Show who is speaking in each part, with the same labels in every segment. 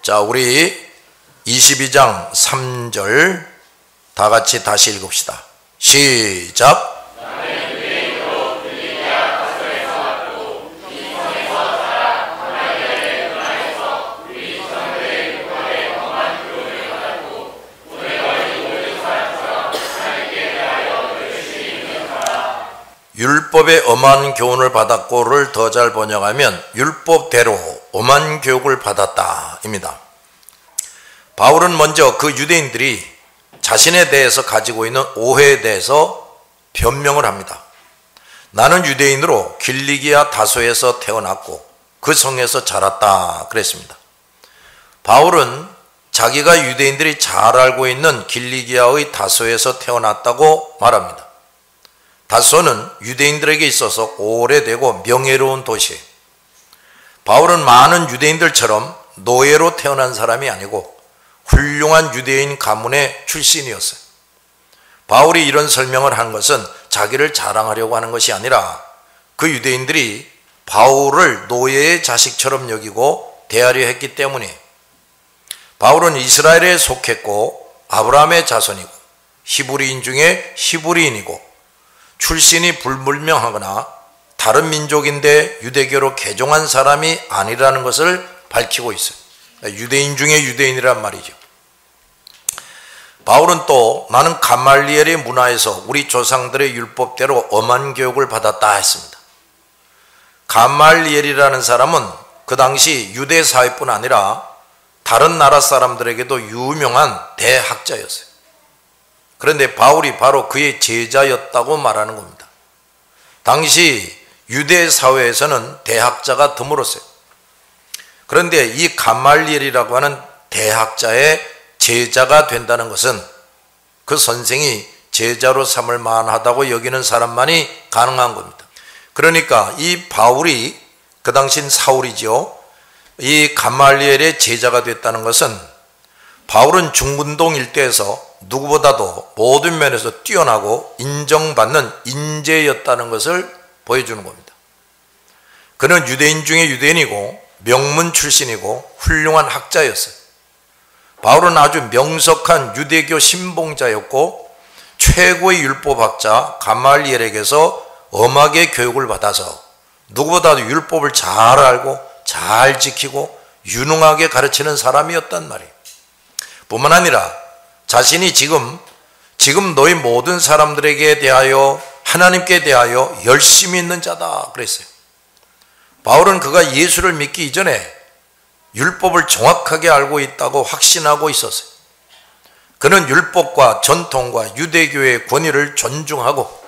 Speaker 1: 자, 우리 22장 3절 다 같이 다시 읽읍시다. 시작. 율법의 엄한 교훈을 받았고를 더 잘 번역하면 율법대로 엄한 교육을 받았다 입니다. 바울은 먼저 그 유대인들이 자신에 대해서 가지고 있는 오해에 대해서 변명을 합니다. 나는 유대인으로 길리기아 다소에서 태어났고 그 성에서 자랐다 그랬습니다. 바울은 자기가 유대인들이 잘 알고 있는 길리기아의 다소에서 태어났다고 말합니다. 다소는 유대인들에게 있어서 오래되고 명예로운 도시예요. 바울은 많은 유대인들처럼 노예로 태어난 사람이 아니고 훌륭한 유대인 가문의 출신이었어요. 바울이 이런 설명을 한 것은 자기를 자랑하려고 하는 것이 아니라 그 유대인들이 바울을 노예의 자식처럼 여기고 대하려 했기 때문이에요. 바울은 이스라엘에 속했고 아브라함의 자손이고 히브리인 중에 히브리인이고 출신이 불분명하거나 다른 민족인데 유대교로 개종한 사람이 아니라는 것을 밝히고 있어요. 유대인 중에 유대인이란 말이죠. 바울은 또 나는 가말리엘의 문화에서 우리 조상들의 율법대로 엄한 교육을 받았다 했습니다. 가말리엘이라는 사람은 그 당시 유대 사회뿐 아니라 다른 나라 사람들에게도 유명한 대학자였어요. 그런데 바울이 바로 그의 제자였다고 말하는 겁니다. 당시 유대 사회에서는 대학자가 드물었어요. 그런데 이 가말리엘이라고 하는 대학자의 제자가 된다는 것은 그 선생이 제자로 삼을 만하다고 여기는 사람만이 가능한 겁니다. 그러니까 이 바울이 그 당시는 사울이죠. 이 가말리엘의 제자가 됐다는 것은 바울은 중근동 일대에서 누구보다도 모든 면에서 뛰어나고 인정받는 인재였다는 것을 보여주는 겁니다. 그는 유대인 중에 유대인이고 명문 출신이고 훌륭한 학자였어요. 바울은 아주 명석한 유대교 신봉자였고 최고의 율법학자 가말리엘에게서 엄하게 교육을 받아서 누구보다도 율법을 잘 알고 잘 지키고 유능하게 가르치는 사람이었단 말이에요. 뿐만 아니라 자신이 지금 너희 모든 사람들에게 대하여 하나님께 대하여 열심히 있는 자다 그랬어요. 바울은 그가 예수를 믿기 이전에 율법을 정확하게 알고 있다고 확신하고 있었어요. 그는 율법과 전통과 유대교의 권위를 존중하고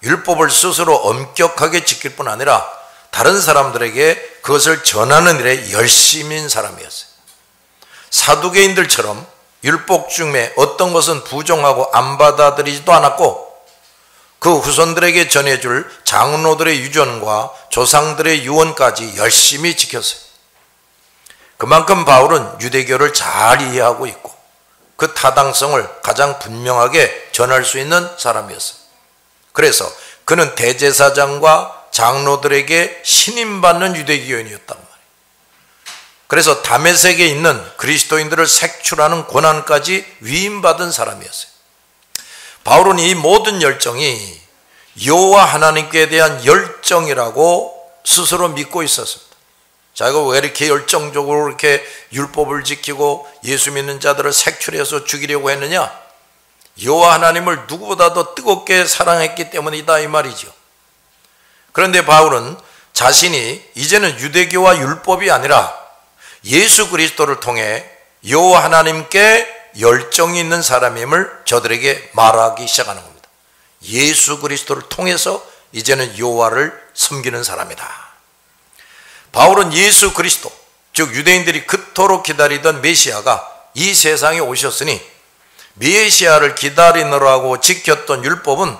Speaker 1: 율법을 스스로 엄격하게 지킬 뿐 아니라 다른 사람들에게 그것을 전하는 일에 열심인 사람이었어요. 사두개인들처럼 율법 중에 어떤 것은 부정하고 안 받아들이지도 않았고 그 후손들에게 전해줄 장로들의 유전과 조상들의 유언까지 열심히 지켰어요. 그만큼 바울은 유대교를 잘 이해하고 있고 그 타당성을 가장 분명하게 전할 수 있는 사람이었어요. 그래서 그는 대제사장과 장로들에게 신임받는 유대교인이었단 말이에요. 그래서 다메섹에 있는 그리스도인들을 색출하는 권한까지 위임받은 사람이었어요. 바울은 이 모든 열정이 여호와 하나님께 대한 열정이라고 스스로 믿고 있었습니다. 자기가 왜 이렇게 열정적으로 이렇게 율법을 지키고 예수 믿는 자들을 색출해서 죽이려고 했느냐? 여호와 하나님을 누구보다도 뜨겁게 사랑했기 때문이다 이 말이죠. 그런데 바울은 자신이 이제는 유대교와 율법이 아니라 예수 그리스도를 통해 여호와 하나님께 열정이 있는 사람임을 저들에게 말하기 시작하는 겁니다. 예수 그리스도를 통해서 이제는 여호와를 섬기는 사람이다. 바울은 예수 그리스도, 즉 유대인들이 그토록 기다리던 메시아가 이 세상에 오셨으니 메시아를 기다리느라고 지켰던 율법은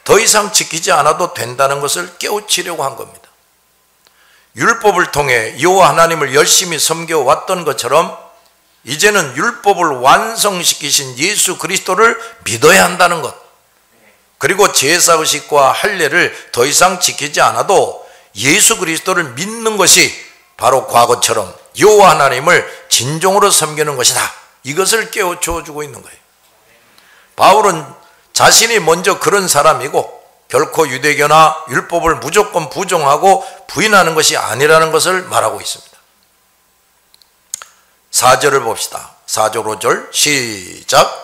Speaker 1: 더 이상 지키지 않아도 된다는 것을 깨우치려고 한 겁니다. 율법을 통해 여호와 하나님을 열심히 섬겨왔던 것처럼 이제는 율법을 완성시키신 예수 그리스도를 믿어야 한다는 것, 그리고 제사의식과 할례를 더 이상 지키지 않아도 예수 그리스도를 믿는 것이 바로 과거처럼 여호와 하나님을 진정으로 섬기는 것이다. 이것을 깨우쳐 주고 있는 거예요. 바울은 자신이 먼저 그런 사람이고 결코 유대교나 율법을 무조건 부정하고 부인하는 것이 아니라는 것을 말하고 있습니다. 4절을 봅시다. 4절 5절 시작.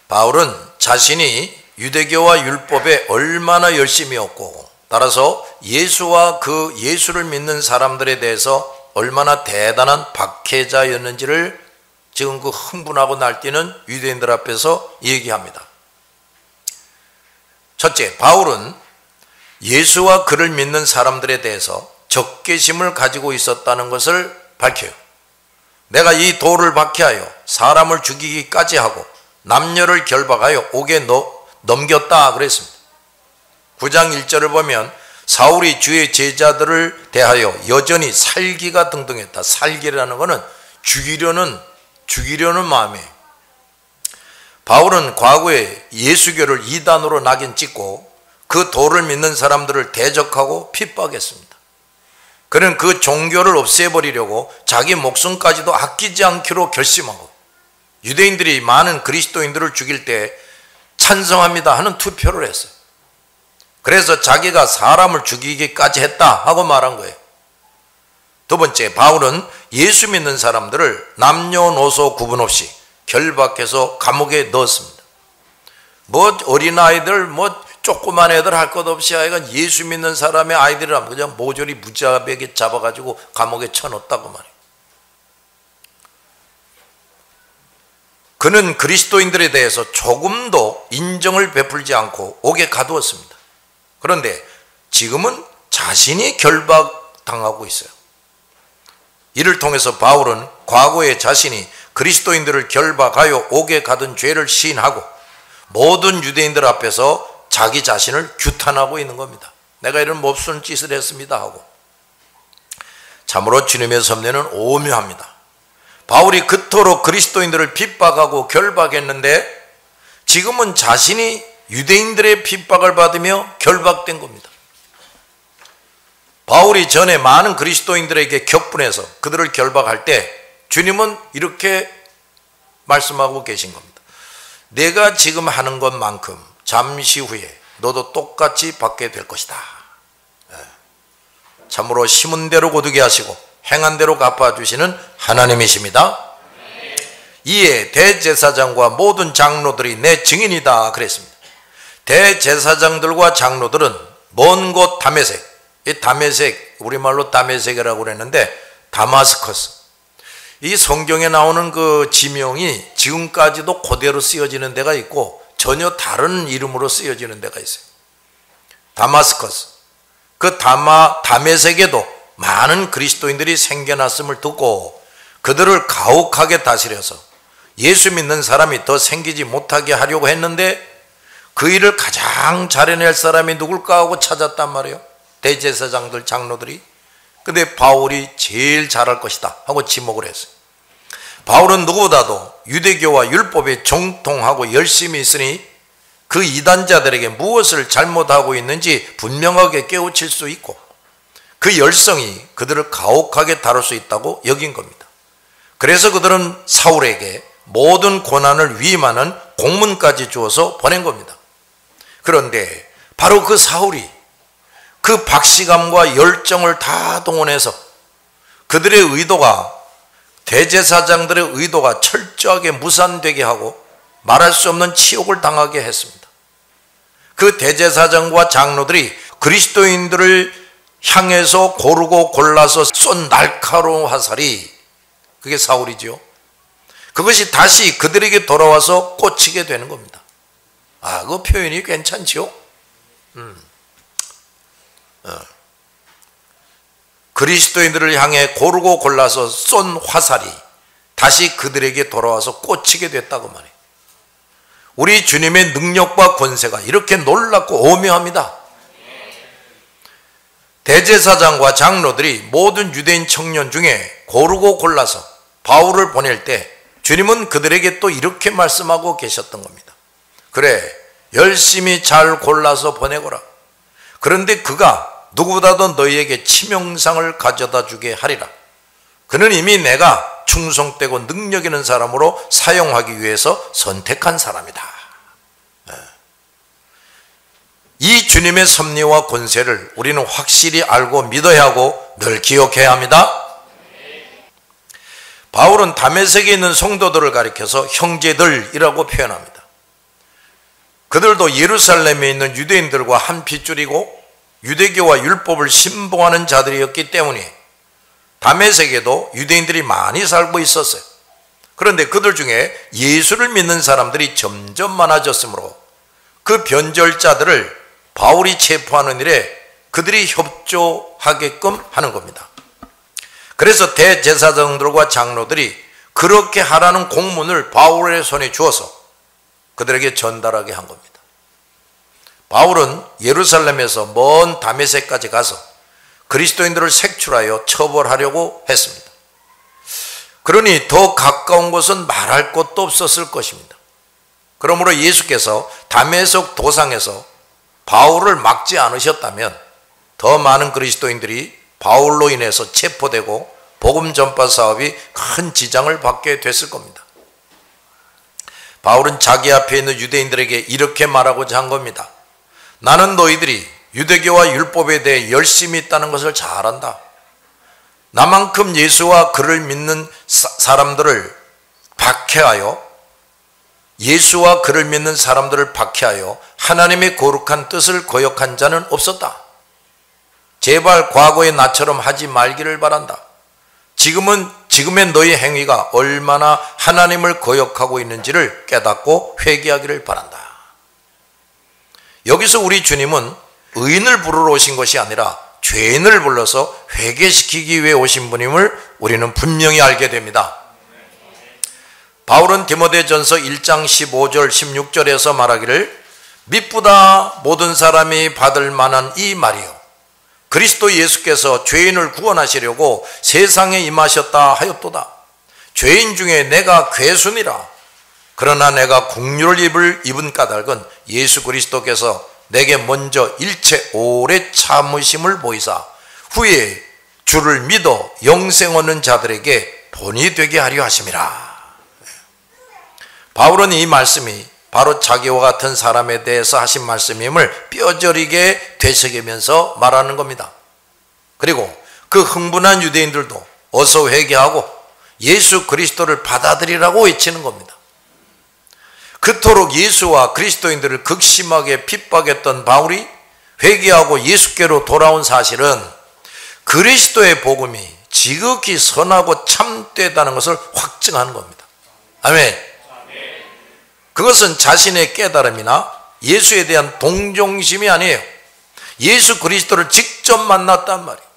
Speaker 1: 바울은 자신이 유대교와 율법에 얼마나 열심이었고 따라서 예수와 그 예수를 믿는 사람들에 대해서 얼마나 대단한 박해자였는지를 지금 그 흥분하고 날뛰는 유대인들 앞에서 얘기합니다. 첫째, 바울은 예수와 그를 믿는 사람들에 대해서 적개심을 가지고 있었다는 것을 밝혀요. 내가 이 돌을 박해하여 사람을 죽이기까지 하고 남녀를 결박하여 옥에 넘겼다 그랬습니다. 9장 1절을 보면 사울이 주의 제자들을 대하여 여전히 살기가 등등했다. 살기라는 것은 죽이려는 마음이에요. 바울은 과거에 예수교를 이단으로 낙인 찍고 그 도를 믿는 사람들을 대적하고 핍박했습니다. 그는 그 종교를 없애버리려고 자기 목숨까지도 아끼지 않기로 결심하고 유대인들이 많은 그리스도인들을 죽일 때 찬성합니다 하는 투표를 했어요. 그래서 자기가 사람을 죽이기까지 했다 하고 말한 거예요. 두 번째, 바울은 예수 믿는 사람들을 남녀노소 구분 없이 결박해서 감옥에 넣었습니다. 뭐 어린아이들 조그만 애들 할 것 없이 하여간 예수 믿는 사람의 아이들이라면 그냥 모조리 무자백에 잡아가지고 감옥에 쳐넣었다고 말해요. 그는 그리스도인들에 대해서 조금도 인정을 베풀지 않고 옥에 가두었습니다. 그런데 지금은 자신이 결박당하고 있어요. 이를 통해서 바울은 과거에 자신이 그리스도인들을 결박하여 옥에 가둔 죄를 시인하고 모든 유대인들 앞에서 자기 자신을 규탄하고 있는 겁니다. 내가 이런 몹쓸 짓을 했습니다 하고. 참으로 주님의 섭리는 오묘합니다. 바울이 그토록 그리스도인들을 핍박하고 결박했는데 지금은 자신이 유대인들의 핍박을 받으며 결박된 겁니다. 바울이 전에 많은 그리스도인들에게 격분해서 그들을 결박할 때 주님은 이렇게 말씀하고 계신 겁니다. 내가 지금 하는 것만큼 잠시 후에 너도 똑같이 받게 될 것이다. 참으로 심은 대로 거두게 하시고 행한 대로 갚아주시는 하나님이십니다. 이에 대제사장과 모든 장로들이 내 증인이다 그랬습니다. 대제사장들과 장로들은 먼 곳 다메섹, 이 다메섹 우리말로 다메섹이라고 그랬는데 다마스커스, 이 성경에 나오는 그 지명이 지금까지도 그대로 쓰여지는 데가 있고 전혀 다른 이름으로 쓰여지는 데가 있어요. 다마스커스, 그 다메섹에도 많은 그리스도인들이 생겨났음을 듣고 그들을 가혹하게 다스려서 예수 믿는 사람이 더 생기지 못하게 하려고 했는데 그 일을 가장 잘해낼 사람이 누굴까 하고 찾았단 말이에요. 대제사장들, 장로들이. 근데 바울이 제일 잘할 것이다 하고 지목을 했어요. 바울은 누구보다도 유대교와 율법에 정통하고 열심히 있으니 그 이단자들에게 무엇을 잘못하고 있는지 분명하게 깨우칠 수 있고 그 열성이 그들을 가혹하게 다룰 수 있다고 여긴 겁니다. 그래서 그들은 사울에게 모든 고난을 위임하는 공문까지 주어서 보낸 겁니다. 그런데 바로 그 사울이 그 박시감과 열정을 다 동원해서 그들의 의도가, 대제사장들의 의도가 철저하게 무산되게 하고 말할 수 없는 치욕을 당하게 했습니다. 그 대제사장과 장로들이 그리스도인들을 향해서 고르고 골라서 쏜 날카로운 화살이, 그게 사울이죠. 그것이 다시 그들에게 돌아와서 꽂히게 되는 겁니다. 아, 그 표현이 괜찮죠? 그리스도인들을 향해 고르고 골라서 쏜 화살이 다시 그들에게 돌아와서 꽂히게 됐다고 말해요. 우리 주님의 능력과 권세가 이렇게 놀랍고 오묘합니다. 대제사장과 장로들이 모든 유대인 청년 중에 고르고 골라서 바울을 보낼 때 주님은 그들에게 또 이렇게 말씀하고 계셨던 겁니다. 그래, 열심히 잘 골라서 보내거라. 그런데 그가 누구보다도 너희에게 치명상을 가져다 주게 하리라. 그는 이미 내가 충성되고 능력 있는 사람으로 사용하기 위해서 선택한 사람이다. 이 주님의 섭리와 권세를 우리는 확실히 알고 믿어야 하고 늘 기억해야 합니다. 바울은 다메섹에 있는 성도들을 가리켜서 형제들이라고 표현합니다. 그들도 예루살렘에 있는 유대인들과 한 핏줄이고 유대교와 율법을 신봉하는 자들이었기 때문에 다메섹에도 유대인들이 많이 살고 있었어요. 그런데 그들 중에 예수를 믿는 사람들이 점점 많아졌으므로 그 변절자들을 바울이 체포하는 일에 그들이 협조하게끔 하는 겁니다. 그래서 대제사장들과 장로들이 그렇게 하라는 공문을 바울의 손에 주어서 그들에게 전달하게 한 겁니다. 바울은 예루살렘에서 먼 다메섹까지 가서 그리스도인들을 색출하여 처벌하려고 했습니다. 그러니 더 가까운 곳은 말할 것도 없었을 것입니다. 그러므로 예수께서 다메섹 도상에서 바울을 막지 않으셨다면 더 많은 그리스도인들이 바울로 인해서 체포되고 복음 전파 사업이 큰 지장을 받게 됐을 겁니다. 바울은 자기 앞에 있는 유대인들에게 이렇게 말하고자 한 겁니다. 나는 너희들이 유대교와 율법에 대해 열심히 있다는 것을 잘 안다. 나만큼 예수와 그를 믿는 사람들을 박해하여 예수와 그를 믿는 사람들을 박해하여 하나님의 거룩한 뜻을 거역한 자는 없었다. 제발 과거의 나처럼 하지 말기를 바란다. 지금의 너희 행위가 얼마나 하나님을 거역하고 있는지를 깨닫고 회개하기를 바란다. 여기서 우리 주님은 의인을 부르러 오신 것이 아니라 죄인을 불러서 회개시키기 위해 오신 분임을 우리는 분명히 알게 됩니다. 바울은 디모데전서 1장 15절 16절에서 말하기를 미쁘다 모든 사람이 받을 만한 이 말이요 그리스도 예수께서 죄인을 구원하시려고 세상에 임하셨다 하였도다. 죄인 중에 내가 괴순이라. 그러나 내가 국률을 입은 까닭은 예수 그리스도께서 내게 먼저 일체 오래 참으심을 보이사 후에 주를 믿어 영생 얻는 자들에게 본이 되게 하려 하심이라. 바울은 이 말씀이 바로 자기와 같은 사람에 대해서 하신 말씀임을 뼈저리게 되새기면서 말하는 겁니다. 그리고 그 흥분한 유대인들도 어서 회개하고 예수 그리스도를 받아들이라고 외치는 겁니다. 그토록 예수와 그리스도인들을 극심하게 핍박했던 바울이 회개하고 예수께로 돌아온 사실은 그리스도의 복음이 지극히 선하고 참되다는 것을 확증하는 겁니다. 아멘. 그것은 자신의 깨달음이나 예수에 대한 동정심이 아니에요. 예수 그리스도를 직접 만났단 말이에요.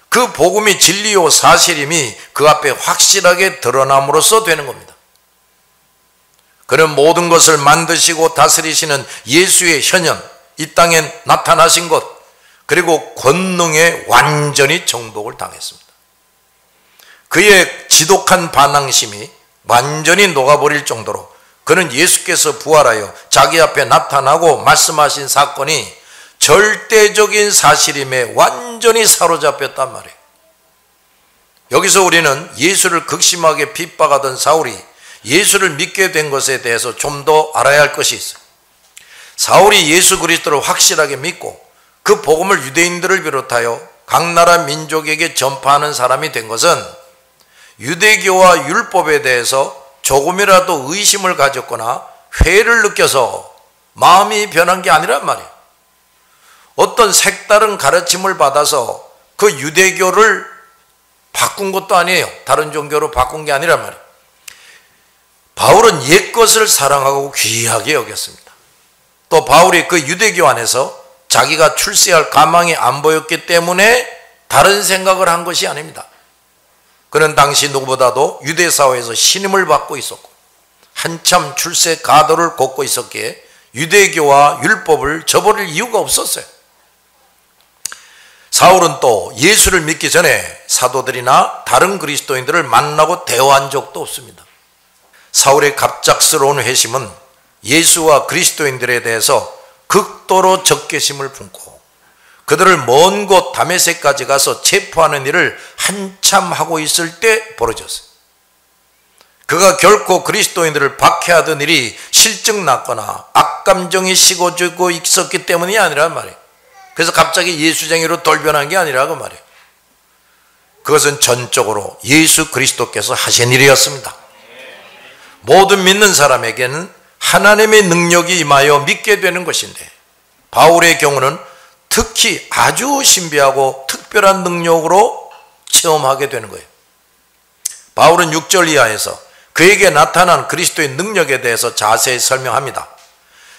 Speaker 1: 그 복음이 진리요 사실임이 그 앞에 확실하게 드러남으로써 되는 겁니다. 그는 모든 것을 만드시고 다스리시는 예수의 현현, 이 땅에 나타나신 것, 그리고 권능에 완전히 정복을 당했습니다. 그의 지독한 반항심이 완전히 녹아버릴 정도로 그는 예수께서 부활하여 자기 앞에 나타나고 말씀하신 사건이 절대적인 사실임에 완전히 사로잡혔단 말이에요. 여기서 우리는 예수를 극심하게 핍박하던 사울이 예수를 믿게 된 것에 대해서 좀 더 알아야 할 것이 있어요. 사울이 예수 그리스도를 확실하게 믿고 그 복음을 유대인들을 비롯하여 각 나라 민족에게 전파하는 사람이 된 것은 유대교와 율법에 대해서 조금이라도 의심을 가졌거나 회의를 느껴서 마음이 변한 게 아니란 말이에요. 어떤 색다른 가르침을 받아서 그 유대교를 바꾼 것도 아니에요. 다른 종교로 바꾼 게 아니란 말이에요. 바울은 옛것을 사랑하고 귀하게 여겼습니다. 또 바울이 그 유대교 안에서 자기가 출세할 가망이 안 보였기 때문에 다른 생각을 한 것이 아닙니다. 그는 당시 누구보다도 유대 사회에서 신임을 받고 있었고 한참 출세 가도를 걷고 있었기에 유대교와 율법을 저버릴 이유가 없었어요. 사울은 또 예수를 믿기 전에 사도들이나 다른 그리스도인들을 만나고 대화한 적도 없습니다. 사울의 갑작스러운 회심은 예수와 그리스도인들에 대해서 극도로 적개심을 품고 그들을 먼 곳 다메섹까지 가서 체포하는 일을 한참 하고 있을 때 벌어졌어요. 그가 결코 그리스도인들을 박해하던 일이 실증났거나 악감정이 식어지고 있었기 때문이 아니란 말이에요. 그래서 갑자기 예수쟁이로 돌변한 게 아니라고 말이에요. 그것은 전적으로 예수 그리스도께서 하신 일이었습니다. 모든 믿는 사람에게는 하나님의 능력이 임하여 믿게 되는 것인데 바울의 경우는 특히 아주 신비하고 특별한 능력으로 체험하게 되는 거예요. 바울은 6절 이하에서 그에게 나타난 그리스도의 능력에 대해서 자세히 설명합니다.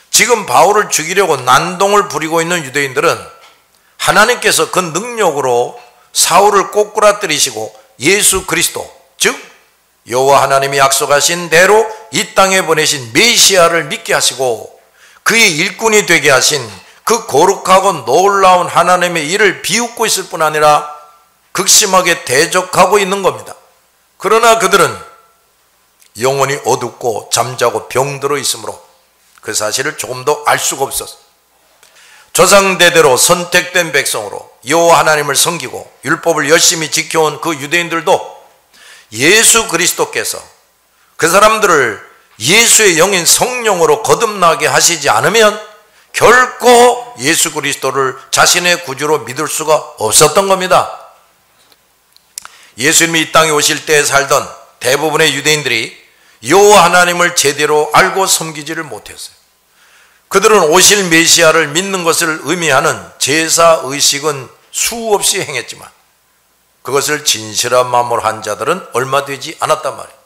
Speaker 1: 지금 바울을 죽이려고 난동을 부리고 있는 유대인들은 하나님께서 그 능력으로 사울을 꼬꾸라뜨리시고 예수 그리스도, 즉 여호와 하나님이 약속하신 대로 이 땅에 보내신 메시아를 믿게 하시고 그의 일꾼이 되게 하신 그 거룩하고 놀라운 하나님의 일을 비웃고 있을 뿐 아니라 극심하게 대적하고 있는 겁니다. 그러나 그들은 영혼이 어둡고 잠자고 병들어 있으므로 그 사실을 조금 더 알 수가 없었어요. 조상대대로 선택된 백성으로 여호와 하나님을 섬기고 율법을 열심히 지켜온 그 유대인들도 예수 그리스도께서 그 사람들을 예수의 영인 성령으로 거듭나게 하시지 않으면 결코 예수 그리스도를 자신의 구주로 믿을 수가 없었던 겁니다. 예수님이 이 땅에 오실 때 살던 대부분의 유대인들이 여호와 하나님을 제대로 알고 섬기지를 못했어요. 그들은 오실 메시아를 믿는 것을 의미하는 제사의식은 수없이 행했지만 그것을 진실한 마음으로 한 자들은 얼마 되지 않았단 말이에요.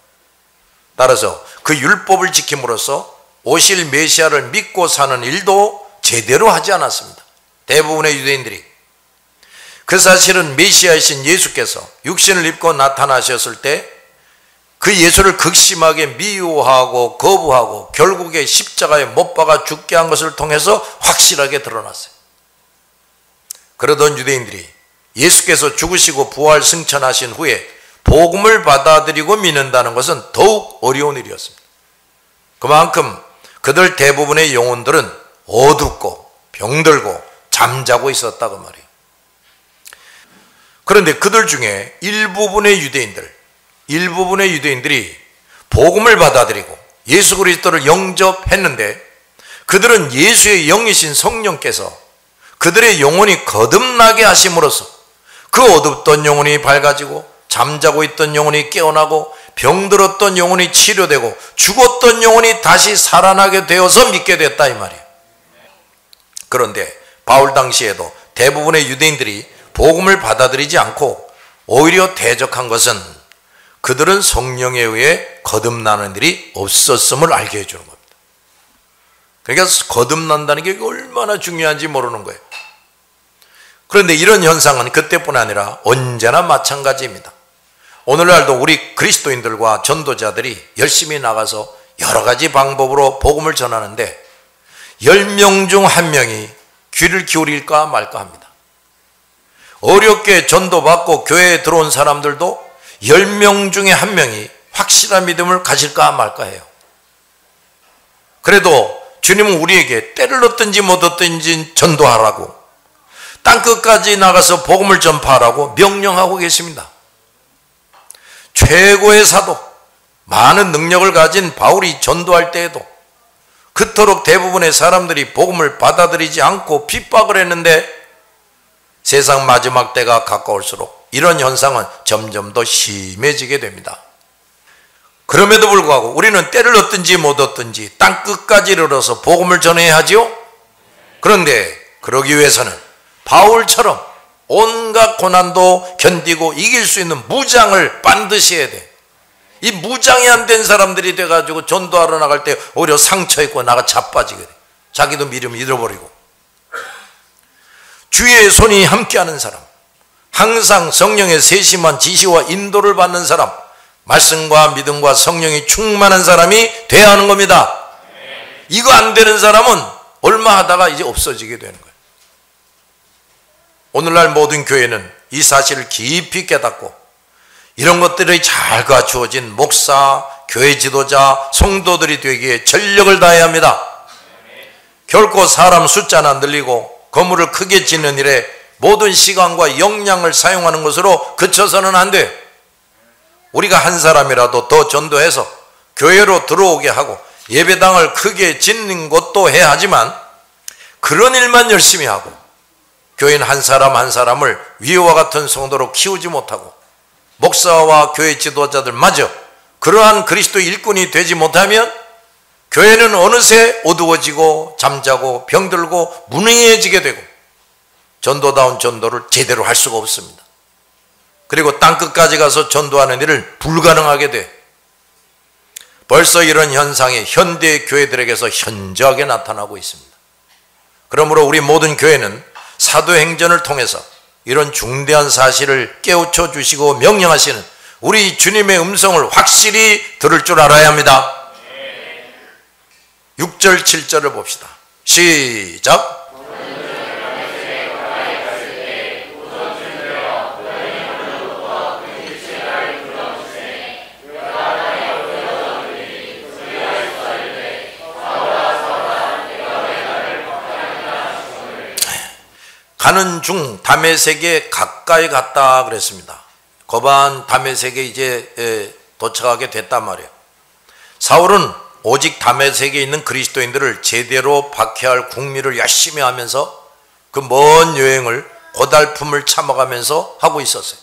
Speaker 1: 따라서 그 율법을 지킴으로써 오실 메시아를 믿고 사는 일도 제대로 하지 않았습니다. 대부분의 유대인들이. 그 사실은 메시아이신 예수께서 육신을 입고 나타나셨을 때 그 예수를 극심하게 미워하고 거부하고 결국에 십자가에 못 박아 죽게 한 것을 통해서 확실하게 드러났어요. 그러던 유대인들이 예수께서 죽으시고 부활 승천하신 후에 복음을 받아들이고 믿는다는 것은 더욱 어려운 일이었습니다. 그만큼 그들 대부분의 영혼들은 어둡고 병들고 잠자고 있었다고 말이에요. 그런데 그들 중에 일부분의 유대인들이 복음을 받아들이고 예수 그리스도를 영접했는데 그들은 예수의 영이신 성령께서 그들의 영혼이 거듭나게 하심으로써 그 어둡던 영혼이 밝아지고 잠자고 있던 영혼이 깨어나고 병들었던 영혼이 치료되고 죽었던 영혼이 다시 살아나게 되어서 믿게 됐다 이 말이에요. 그런데 바울 당시에도 대부분의 유대인들이 복음을 받아들이지 않고 오히려 대적한 것은 그들은 성령에 의해 거듭나는 일이 없었음을 알게 해주는 겁니다. 그러니까 거듭난다는 게 얼마나 중요한지 모르는 거예요. 그런데 이런 현상은 그때뿐 아니라 언제나 마찬가지입니다. 오늘날도 우리 그리스도인들과 전도자들이 열심히 나가서 여러 가지 방법으로 복음을 전하는데 10명 중 1명이 귀를 기울일까 말까 합니다. 어렵게 전도받고 교회에 들어온 사람들도 10명 중에 1명이 확실한 믿음을 가질까 말까 해요. 그래도 주님은 우리에게 때를 얻든지 못 얻든지 전도하라고 땅끝까지 나가서 복음을 전파하라고 명령하고 계십니다. 최고의 사도, 많은 능력을 가진 바울이 전도할 때에도 그토록 대부분의 사람들이 복음을 받아들이지 않고 핍박을 했는데 세상 마지막 때가 가까울수록 이런 현상은 점점 더 심해지게 됩니다. 그럼에도 불구하고 우리는 때를 얻든지 못 얻든지 땅끝까지 이르러서 복음을 전해야 하지요. 그런데 그러기 위해서는 바울처럼 온갖 고난도 견디고 이길 수 있는 무장을 반드시 해야 돼. 이 무장이 안 된 사람들이 돼가지고 전도하러 나갈 때 오히려 상처 입고 나가 자빠지게 돼. 자기도 믿음 잃어버리고. 주의 손이 함께하는 사람, 항상 성령의 세심한 지시와 인도를 받는 사람, 말씀과 믿음과 성령이 충만한 사람이 돼야 하는 겁니다. 이거 안 되는 사람은 얼마 하다가 이제 없어지게 되는 거예요. 오늘날 모든 교회는 이 사실을 깊이 깨닫고 이런 것들이 잘 갖추어진 목사, 교회 지도자, 성도들이 되기에 전력을 다해야 합니다. 결코 사람 숫자나 늘리고 건물을 크게 짓는 일에 모든 시간과 역량을 사용하는 것으로 그쳐서는 안 돼요. 우리가 한 사람이라도 더 전도해서 교회로 들어오게 하고 예배당을 크게 짓는 것도 해야 하지만 그런 일만 열심히 하고 교인 한 사람 한 사람을 위와 같은 성도로 키우지 못하고 목사와 교회 지도자들마저 그러한 그리스도 일꾼이 되지 못하면 교회는 어느새 어두워지고 잠자고 병들고 무능해지게 되고 전도다운 전도를 제대로 할 수가 없습니다. 그리고 땅끝까지 가서 전도하는 일을 불가능하게 돼. 벌써 이런 현상이 현대 교회들에게서 현저하게 나타나고 있습니다. 그러므로 우리 모든 교회는 사도행전을 통해서 이런 중대한 사실을 깨우쳐 주시고 명령하시는 우리 주님의 음성을 확실히 들을 줄 알아야 합니다. 6절 7절을 봅시다. 시작. 가는 중 다메섹에 가까이 갔다 그랬습니다. 거반 다메섹에 이제 도착하게 됐단 말이에요. 사울은 오직 다메섹에 있는 그리스도인들을 제대로 박해할 국리를 열심히 하면서 그 먼 여행을 고달픔을 참아가면서 하고 있었어요.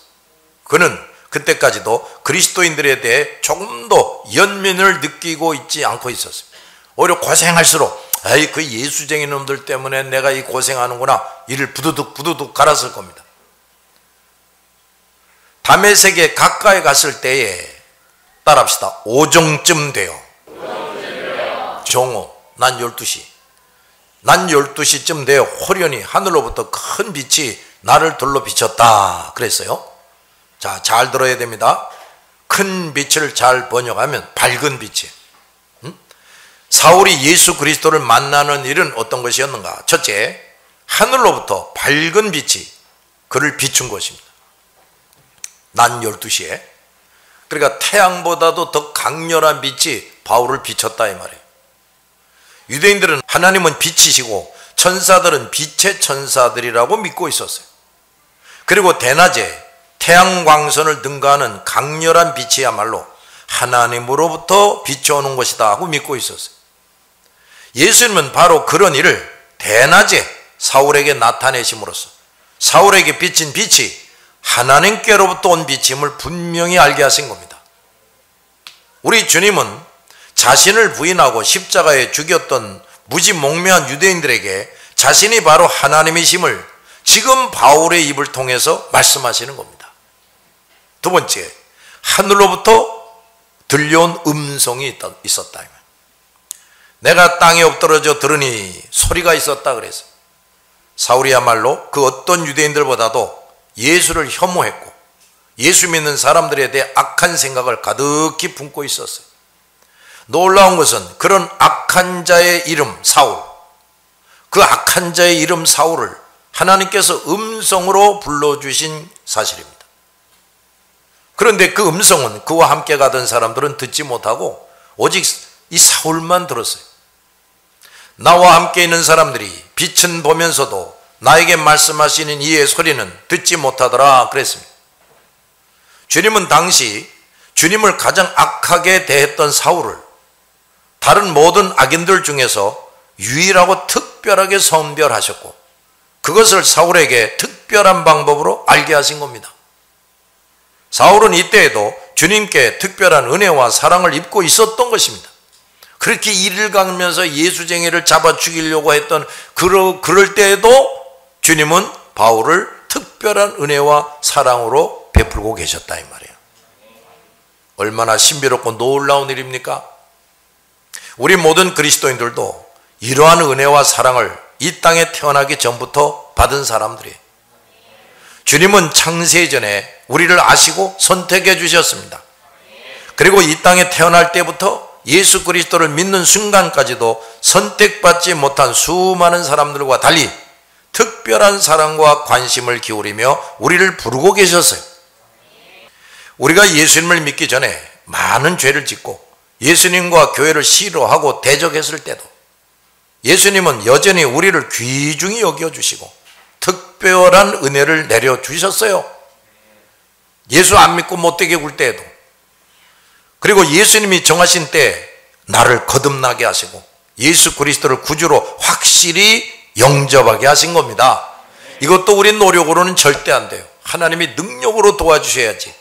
Speaker 1: 그는 그때까지도 그리스도인들에 대해 조금도 연민을 느끼고 있지 않고 있었어요. 오히려 고생할수록 아이 그 예수쟁이 놈들 때문에 내가 이 고생하는구나 이를 부두둑 갈았을 겁니다. 다메섹에 가까이 갔을 때에 따라합시다. 5정쯤 돼요. 정오 난 12시 난 12시쯤 돼요. 호련히 하늘로부터 큰 빛이 나를 둘러 비쳤다 그랬어요. 자, 잘 들어야 됩니다. 큰 빛을 잘 번역하면 밝은 빛이에요. 사울이 예수 그리스도를 만나는 일은 어떤 것이었는가? 첫째, 하늘로부터 밝은 빛이 그를 비춘 것입니다. 난 12시에. 그러니까 태양보다도 더 강렬한 빛이 바울을 비췄다 이 말이에요. 유대인들은 하나님은 빛이시고 천사들은 빛의 천사들이라고 믿고 있었어요. 그리고 대낮에 태양광선을 능가하는 강렬한 빛이야말로 하나님으로부터 비춰오는 것이다 하고 믿고 있었어요. 예수님은 바로 그런 일을 대낮에 사울에게 나타내심으로써 사울에게 비친 빛이 하나님께로부터 온 빛임을 분명히 알게 하신 겁니다. 우리 주님은 자신을 부인하고 십자가에 죽였던 무지몽매한 유대인들에게 자신이 바로 하나님이심을 지금 바울의 입을 통해서 말씀하시는 겁니다. 두 번째, 하늘로부터 들려온 음성이 있었다. 내가 땅에 엎드러져 들으니 소리가 있었다 그래서 사울이야말로 그 어떤 유대인들보다도 예수를 혐오했고 예수 믿는 사람들에 대해 악한 생각을 가득히 품고 있었어요. 놀라운 것은 그런 악한 자의 이름 사울, 그 악한 자의 이름 사울을 하나님께서 음성으로 불러주신 사실입니다. 그런데 그 음성은 그와 함께 가던 사람들은 듣지 못하고 오직 이 사울만 들었어요. 나와 함께 있는 사람들이 빛은 보면서도 나에게 말씀하시는 이의 소리는 듣지 못하더라 그랬습니다. 주님은 당시 주님을 가장 악하게 대했던 사울을 다른 모든 악인들 중에서 유일하고 특별하게 선별하셨고 그것을 사울에게 특별한 방법으로 알게 하신 겁니다. 사울은 이때에도 주님께 특별한 은혜와 사랑을 입고 있었던 것입니다. 그렇게 이를 가면서 예수쟁이를 잡아 죽이려고 했던 그럴 때에도 주님은 바울을 특별한 은혜와 사랑으로 베풀고 계셨다 이 말이에요. 얼마나 신비롭고 놀라운 일입니까? 우리 모든 그리스도인들도 이러한 은혜와 사랑을 이 땅에 태어나기 전부터 받은 사람들이에요. 주님은 창세 전에 우리를 아시고 선택해 주셨습니다. 그리고 이 땅에 태어날 때부터 예수 그리스도를 믿는 순간까지도 선택받지 못한 수많은 사람들과 달리 특별한 사랑과 관심을 기울이며 우리를 부르고 계셨어요. 우리가 예수님을 믿기 전에 많은 죄를 짓고 예수님과 교회를 싫어하고 대적했을 때도 예수님은 여전히 우리를 귀중히 여겨주시고 특별한 은혜를 내려주셨어요. 예수 안 믿고 못되게 굴 때에도. 그리고 예수님이 정하신 때 나를 거듭나게 하시고 예수 그리스도를 구주로 확실히 영접하게 하신 겁니다. 이것도 우리 노력으로는 절대 안 돼요. 하나님이 능력으로 도와주셔야지.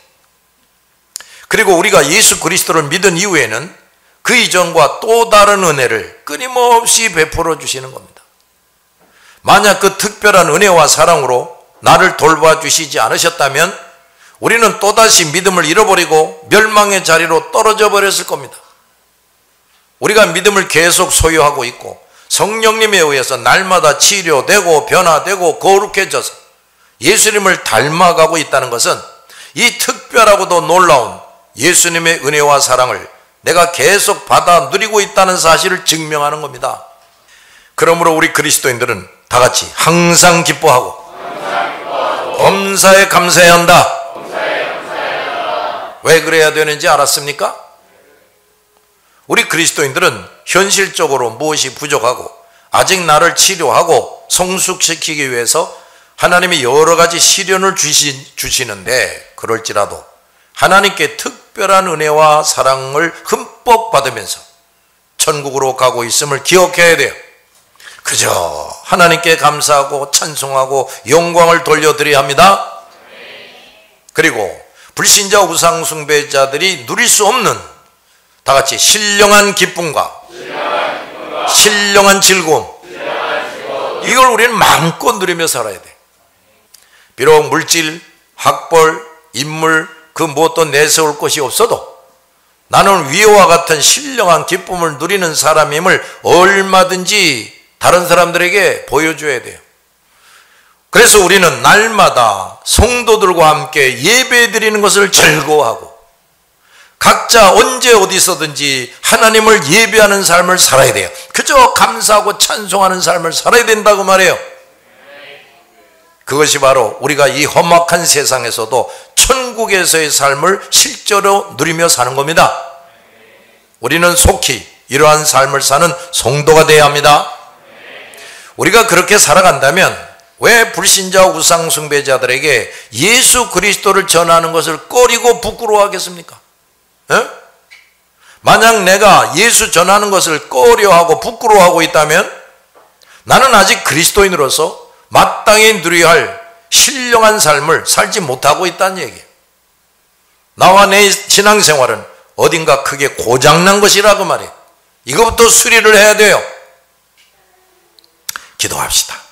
Speaker 1: 그리고 우리가 예수 그리스도를 믿은 이후에는 그 이전과 또 다른 은혜를 끊임없이 베풀어 주시는 겁니다. 만약 그 특별한 은혜와 사랑으로 나를 돌봐주시지 않으셨다면 우리는 또다시 믿음을 잃어버리고 멸망의 자리로 떨어져 버렸을 겁니다. 우리가 믿음을 계속 소유하고 있고 성령님에 의해서 날마다 치료되고 변화되고 거룩해져서 예수님을 닮아가고 있다는 것은 이 특별하고도 놀라운 예수님의 은혜와 사랑을 내가 계속 받아 누리고 있다는 사실을 증명하는 겁니다. 그러므로 우리 그리스도인들은 다 같이 항상 기뻐하고 범사에 감사해야 한다. 왜 그래야 되는지 알았습니까? 우리 그리스도인들은 현실적으로 무엇이 부족하고 아직 나를 치료하고 성숙시키기 위해서 하나님이 여러 가지 시련을 주시는데 그럴지라도 하나님께 특별한 은혜와 사랑을 흠뻑 받으면서 천국으로 가고 있음을 기억해야 돼요. 그저 하나님께 감사하고 찬송하고 영광을 돌려드려야 합니다. 그리고 불신자 우상 숭배자들이 누릴 수 없는 다 같이 신령한 기쁨과 신령한 즐거움, 이걸 우리는 마음껏 누리며 살아야 돼. 비록 물질, 학벌, 인물 그 무엇도 내세울 것이 없어도 나는 위와 같은 신령한 기쁨을 누리는 사람임을 얼마든지 다른 사람들에게 보여줘야 돼요. 그래서 우리는 날마다 성도들과 함께 예배드리는 것을 즐거워하고 각자 언제 어디서든지 하나님을 예배하는 삶을 살아야 돼요. 그저 감사하고 찬송하는 삶을 살아야 된다고 말해요. 그것이 바로 우리가 이 험악한 세상에서도 천국에서의 삶을 실제로 누리며 사는 겁니다. 우리는 속히 이러한 삶을 사는 성도가 되어야 합니다. 우리가 그렇게 살아간다면 왜 불신자 우상 숭배자들에게 예수 그리스도를 전하는 것을 꺼리고 부끄러워하겠습니까? 에? 만약 내가 예수 전하는 것을 꺼려하고 부끄러워하고 있다면 나는 아직 그리스도인으로서 마땅히 누려야 할 신령한 삶을 살지 못하고 있다는 얘기예요. 나와 내 신앙생활은 어딘가 크게 고장난 것이라고 말해요. 이것부터 수리를 해야 돼요. 기도합시다.